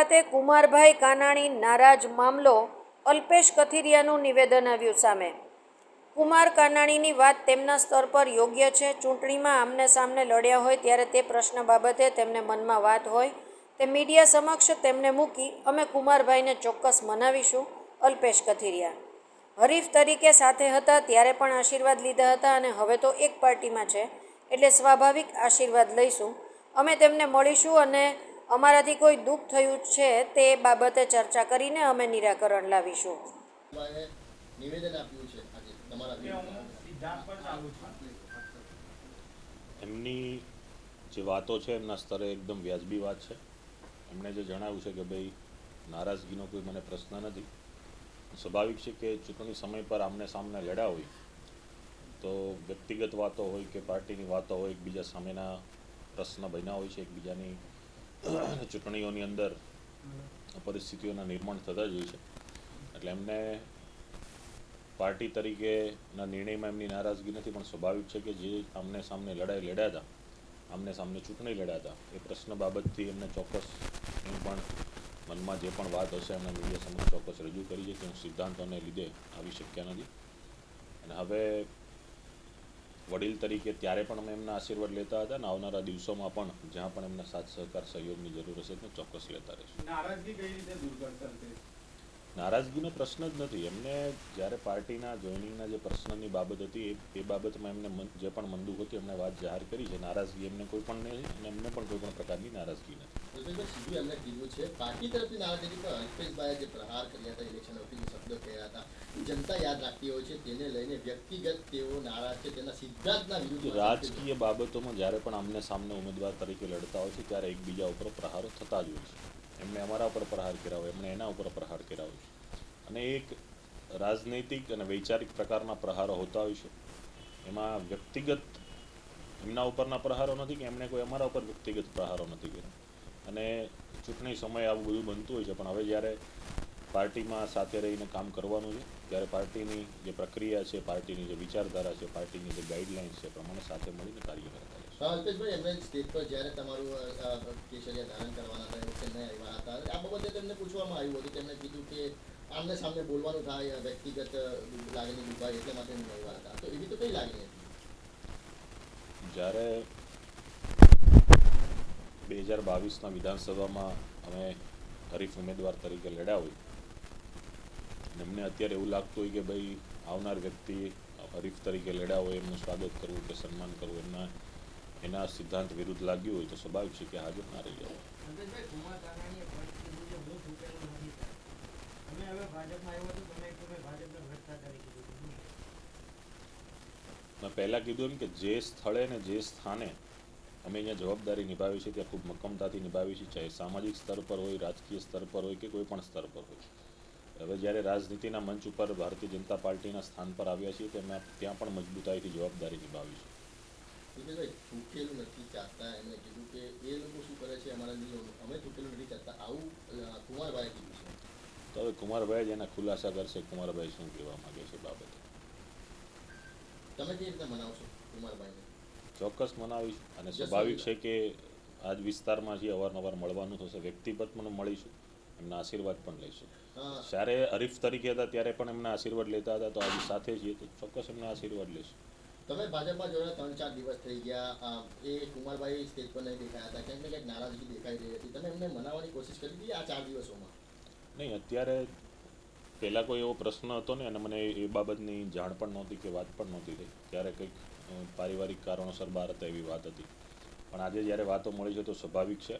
ખાતે કુમારભાઈ કાનાણી નારાજ મામલો અલ્પેશ કથિરિયાનું નિવેદન આવ્યું સામે. કુમાર કાનાણીની વાત તેમના સ્તર પર યોગ્ય છે. ચૂંટણીમાં આમને સામને લડ્યા હોય ત્યારે તે પ્રશ્ન બાબતે તેમને મનમાં વાત હોય તે મીડિયા સમક્ષ તેમને મૂકી અમે કુમારભાઈને ચોક્કસ મનાવીશું. અલ્પેશ કથિરિયા હરીફ તરીકે સાથે હતા ત્યારે પણ આશીર્વાદ લીધા હતા અને હવે તો એક પાર્ટીમાં છે એટલે સ્વાભાવિક આશીર્વાદ લઈશું. અમે તેમને મળીશું અને અમારાથી કોઈ દુઃખ થયું છે તે બાબતે ચર્ચા કરીને અમે નિરાકરણ લાવીશું. નિવેદન આપ્યું છે આજે તમારા એમની જે વાતો છે એમના સ્તરે એકદમ વ્યાજબી વાત છે. એમણે જે જણાવ્યું છે કે ભાઈ નારાજગીનો કોઈ મને પ્રશ્ન નથી. સ્વાભાવિક છે કે ચૂંટણી સમય પર આમને સામને લડ્યા હોય તો વ્યક્તિગત વાતો હોય કે પાર્ટીની વાતો હોય એકબીજા સામેના પ્રશ્ન બન્યા હોય છે. એકબીજાની ચૂંટણીઓની અંદર પરિસ્થિતિઓના નિર્માણ થતા જ હોય છે. એટલે એમને પાર્ટી તરીકેના નિર્ણયમાં એમની નારાજગી નથી, પણ સ્વાભાવિક છે કે જે આમને સામને લડાઈ લડ્યા હતા, આમને સામને ચૂંટણી લડ્યા હતા, એ પ્રશ્ન બાબતથી એમને ચોક્કસ એમ પણ મનમાં જે પણ વાત હશે એમને મીડિયા સમક્ષ ચોક્કસ રજૂ કરી છે કે હું સિદ્ધાંતોને લીધે આવી શક્યા નથી. અને હવે વડીલ તરીકે ત્યારે પણ અમે એમના આશીર્વાદ લેતા હતા અને આવનારા દિવસોમાં પણ જ્યાં પણ એમના સાથ સહકાર સહયોગની જરૂર હશે તો ચોક્કસ લેતા રહીશું. નારાજગી કઈ રીતે દૂર કરશે? નારાજગીનો પ્રશ્ન જ નથી. એમને જ્યારે પાર્ટીના જોઈનિંગના જે પ્રશ્નની બાબત હતી એ બાબતમાં એમને જે પણ મંદુક હતી એમને વાત જાહેર કરી છે. નારાજગી એમને કોઈ પણ નહીં અને એમને પણ કોઈ પણ પ્રકારની નારાજગી નથી. સીધું એમને કીધું છે પાર્ટી તરફથી નારાજગી પર અલ્પેશભાઈએ જે પ્રહાર કર્યા હતા, ઇલેક્શન વખતે જે શબ્દો કહ્યા હતા, જનતા યાદ રાખતી હોય છે. તેને લઈને વ્યક્તિગત તેઓ નારાજ છે, તેના સિદ્ધાંતના વિરુદ્ધ. રાજકીય બાબતોમાં જ્યારે પણ આમને સામને ઉમેદવાર તરીકે લડતા હોય છે ત્યારે એકબીજા ઉપર પ્રહારો થતા જ હોય છે. એમણે અમારા ઉપર પ્રહાર કર્યા હોય, એમણે એના ઉપર પ્રહાર કર્યા હોય છે અને એક રાજનૈતિક અને વૈચારિક પ્રકારના પ્રહારો હોતા હોય છે. એમાં વ્યક્તિગત એમના ઉપરના પ્રહારો નથી કે એમણે કોઈ અમારા ઉપર વ્યક્તિગત પ્રહારો નથી કર્યા. અને ચૂંટણી સમયે આવું બધું બનતું હોય છે, પણ હવે જ્યારે પાર્ટીમાં સાથે રહીને કામ કરવાનું છે ત્યારે પાર્ટીની જે પ્રક્રિયા છે, પાર્ટીની જે વિચારધારા છે, પાર્ટીની જે ગાઈડલાઇન્સ છે પ્રમાણે સાથે મળીને કાર્ય કરતા છે. અલ્પેશભાઈ, એમને સ્ટેજ પર જ્યારે તમારું કેસરિયા ધારણ કરવાના હતા એ વખતે નહીં આવ્યા હતા. આ બાબતે તેમને પૂછવામાં આવ્યું હતું, તેમણે કીધું કે આમને સામને બોલવાનું થાય, વ્યક્તિગત લાગણી દુભાય એટલે માટે નહીં આવ્યા હતા. તો એવી તો કઈ લાગણી હતી? જ્યારે 2022ના વિધાનસભામાં અમે હરીફ ઉમેદવાર તરીકે લડ્યા હોય અને અમને અત્યારે એવું લાગતું હોય કે ભાઈ આવનાર વ્યક્તિ હરીફ તરીકે લડ્યા હોય એમનું સ્વાગત કરવું કે સન્માન કરવું એના સિદ્ધાંત વિરુદ્ધ લાગ્યું હોય તો સ્વાભાવિક છે કે હાજર ના રહી જાય. મેં પહેલાં કીધું એમ કે જે સ્થળે ને જે સ્થાને અમે અહીંયા જવાબદારી નિભાવી છે ત્યાં ખૂબ મક્કમતાથી નિભાવી છે, ચાહે સામાજિક સ્તર પર હોય, રાજકીય સ્તર પર હોય કે કોઈ પણ સ્તર પર હોય. હવે જ્યારે રાજનીતિના મંચ ઉપર ભારતીય જનતા પાર્ટીના સ્થાન પર આવ્યા છીએ તેમાં ત્યાં પણ મજબૂતાઈથી જવાબદારી નિભાવી છે. ચૂકેલું નથી ચાહતા, એમણે કીધું કે એ લોકો શું કરે છે અમારા નિયમો, અમે ચૂકેલું નથી ચાહતા, આવું કુમારભાઈએ કીધું છે. તો હવે કુમારભાઈ જ એના ખુલાસા કરશે કુમારભાઈ શું કહેવા માગે છે બાબતે. તમે કેવી રીતે મનાવશો કુમારભાઈને? ચોક્કસ મનાવીશ અને સ્વાભાવિક છે કે આજ વિસ્તારમાં જે અવારનવાર મળવાનું થશે, વ્યક્તિગત પણ મળીશું, એમના આશીર્વાદ પણ લઈશું. જ્યારે હરીફ તરીકે હતા ત્યારે પણ એમના આશીર્વાદ લેતા હતા, તો આજે સાથે છીએ તો ચોક્કસ એમના આશીર્વાદ લઈશું. તમે ભાજપમાં જોડે 3-4 દિવસ થઈ ગયા, એ કુમારભાઈ સ્ટેજ પર નહીં દેખાયા હતા, ક્યાંક ને ક્યાંક નારાજગી દેખાઈ રહી હતી. તમે એમને મનાવવાની કોશિશ કરી હતી આ 4 દિવસોમાં? નહીં, અત્યારે પહેલાં કોઈ એવો પ્રશ્ન હતો ને અને મને એ બાબતની જાણ પણ નહોતી કે વાત પણ નહોતી થઈ. ત્યારે કંઈક પારિવારિક કારણોસર બહાર હતા એવી વાત હતી. પણ આજે જ્યારે વાતો મળી છે તો સ્વાભાવિક છે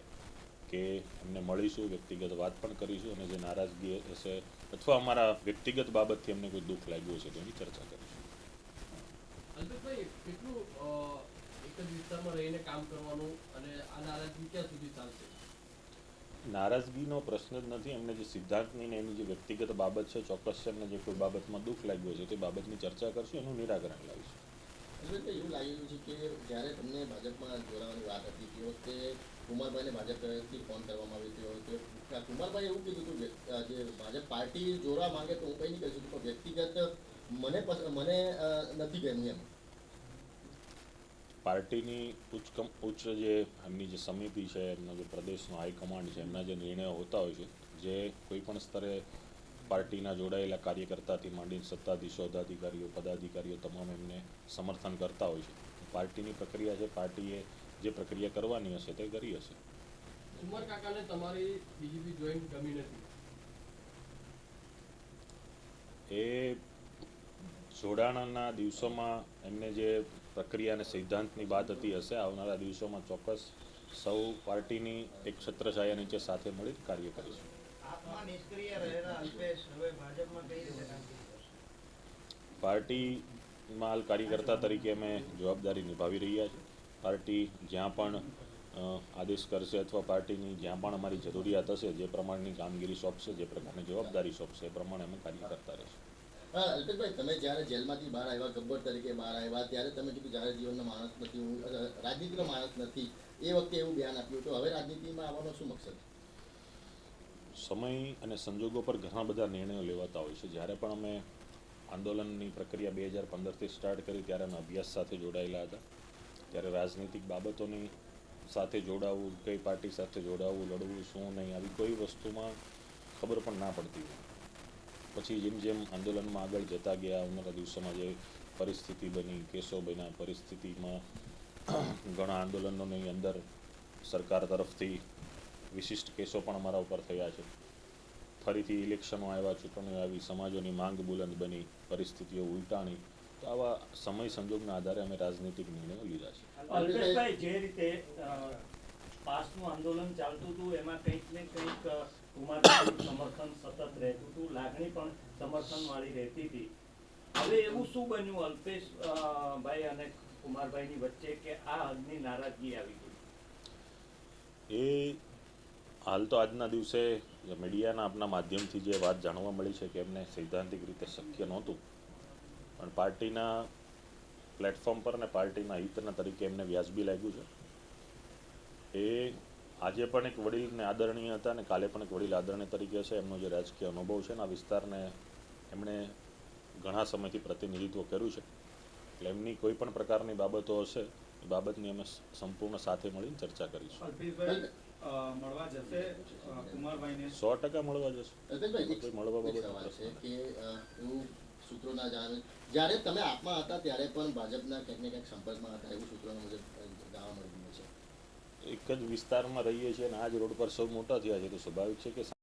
કે એમને મળીશું, વ્યક્તિગત વાત પણ કરીશું અને જે નારાજગી હશે અથવા અમારા વ્યક્તિગત બાબતથી એમને કોઈ દુઃખ લાગ્યું હશે તો એની ચર્ચા કરીશું. અલ્પેશભાઈ, કેટલું એક જ વિસ્તારમાં રહીને કામ કરવાનું અને આ નારાજગી ક્યાં સુધી ચાલશે? નારાજગીનો પ્રશ્ન જ નથી. એમને જે સિદ્ધાંતની ને એની જે વ્યક્તિગત બાબત છે ચોક્કસ છે, એમને જે કોઈ બાબતમાં દુઃખ લાગ્યું છે તે બાબતની ચર્ચા કરશું, એનું નિરાકરણ લાવીશું. એવું લાગેલું છે કે જ્યારે તમને ભાજપમાં જોડાવાની વાત હતી તે વખતે કુમારભાઈને ભાજપ તરફથી ફોન કરવામાં આવ્યો હતો. કુમારભાઈ એવું કીધું હતું જે ભાજપ પાર્ટી જોડવા માંગે તો હું કંઈ નહીં કરી શકું, પણ વ્યક્તિગત મને નથી ગમ્યું એમ. પાર્ટીની ઉચ્ચ જે એમની જે સમિતિ છે, એમનો જે પ્રદેશનો હાઈકમાન્ડ છે, એમના જે નિર્ણયો હોતા હોય છે, જે કોઈ પણ સ્તરે પાર્ટીના જોડાયેલા કાર્યકર્તાથી માંડીને સત્તાધીશો, હોદ્દાધિકારીઓ, પદાધિકારીઓ તમામ એમને સમર્થન કરતા હોય છે. પાર્ટીની પ્રક્રિયા છે, પાર્ટીએ જે પ્રક્રિયા કરવાની હશે તે કરી હશે. કુમાર કાકાને તમારી બીજેપી જોઈન ગમી નથી? એ જોડાણના દિવસોમાં એમને જે પ્રક્રિયા અને સિદ્ધાંતની વાત હતી હશે, આવનારા દિવસોમાં ચોક્કસ સૌ પાર્ટીની એક છત્રછાયા નીચે સાથે મળી કાર્ય કરીશું. આપમાં નિષ્ક્રિય રહેલા અલ્પેશ હવે ભાજપમાં કઈ રીતે કામ કરશે? પાર્ટીમાં હાલ કાર્યકર્તા તરીકે અમે જવાબદારી નિભાવી રહ્યા છીએ. પાર્ટી જ્યાં પણ આદેશ કરશે અથવા પાર્ટીની જ્યાં પણ અમારી જરૂરિયાત હશે, જે પ્રમાણેની કામગીરી સોંપશે, જે પ્રકારની જવાબદારી સોંપશે, એ પ્રમાણે અમે કાર્ય કરતા રહીશું. અલ્પેશભાઈ, તમે જ્યારે જેલમાંથી બહાર આવ્યા, ગબ્બર તરીકે બહાર આવ્યા, ત્યારે તમે કીધું જ્યારે જીવનનો માણસ નથી, હું રાજનીતિનો માણસ નથી, એ વખતે એવું ધ્યાન આપ્યું હતું. હવે રાજનીતિમાં આવવાનો શું મકસદ? સમય અને સંજોગો પર ઘણા બધા નિર્ણયો લેવાતા હોય છે. જ્યારે પણ અમે આંદોલનની પ્રક્રિયા 2015થી સ્ટાર્ટ કરી ત્યારે અમે અભ્યાસ સાથે જોડાયેલા હતા. ત્યારે રાજનીતિક બાબતોની સાથે જોડાવું, કઈ પાર્ટી સાથે જોડાવું, લડવું, શું નહીં, આવી કોઈ વસ્તુમાં ખબર પણ ના પડતી હોય. પછી જેમ જેમ આંદોલનમાં આગળ જતા ગયા, આવનારા દિવસોમાં જે પરિસ્થિતિ બની, કેસો બન્યા, પરિસ્થિતિમાં ઘણા આંદોલનોની અંદર સરકાર તરફથી વિશિષ્ટ કેસો પણ અમારા ઉપર થયા છે. ફરીથી ઇલેક્શનો આવ્યા, ચૂંટણીઓ આવી, સમાજોની માંગ બુલંદ બની, પરિસ્થિતિઓ ઉલટાણી. તો આવા સમય સંજોગના આધારે અમે રાજનીતિક નિર્ણયો લીધા છે. અલ્પેશભાઈ, જે રીતે પાસનું આંદોલન ચાલતું હતું એમાં કંઈક ને કંઈક કુમારભાઈનું સમર્થન સતત રહેતું હતું, લાગણી પણ સમર્થનવાળી રહેતી હતી. હવે એવું શું બન્યું અલ્પેશભાઈ અને કુમારભાઈની વચ્ચે કે આ હદની નારાજગી આવી ગઈ? એ હાલ તો આજના દિવસે મીડિયાના આપના માધ્યમથી જે વાત જાણવા મળી છે કે એમને સૈદ્ધાંતિક રીતે શક્ય નહોતું, પણ પાર્ટીના પ્લેટફોર્મ પર અને પાર્ટીના હિતના તરીકે એમને વ્યાજબી લાગ્યું છે. એ આજે પણ એક વડીલને આદરણીય હતા અને કાલે પણ એક વડીલ આદરણીય તરીકે છે. એમનો જે રાજકીય અનુભવ છે ને આ વિસ્તારને એમણે ઘણા સમયથી પ્રતિનિધિત્વ કર્યું છે. એટલે એમની કોઈ પણ પ્રકારની બાબતો હશે એ બાબતની અમે સંપૂર્ણ સાથે મળીને ચર્ચા કરીશું. મળવા જશે કુમારભાઈને? 100% મળવા જશે. અલ્પેશભાઈ, કોઈ મળવા એક બાબત સવાલ છે કે એવું સૂત્રોના જણાવે, જ્યારે તમે આપમાં હતા ત્યારે પણ ભાજપના ક્યાંક ને ક્યાંક સંપર્કમાં હતા, એવું સૂત્રોના મુજબ જાણવા મળી રહ્યું છે. એક જ વિસ્તારમાં રહીએ છીએ અને આ જ રોડ પર સૌ મોટા થયા છે, તો સ્વાભાવિક છે કે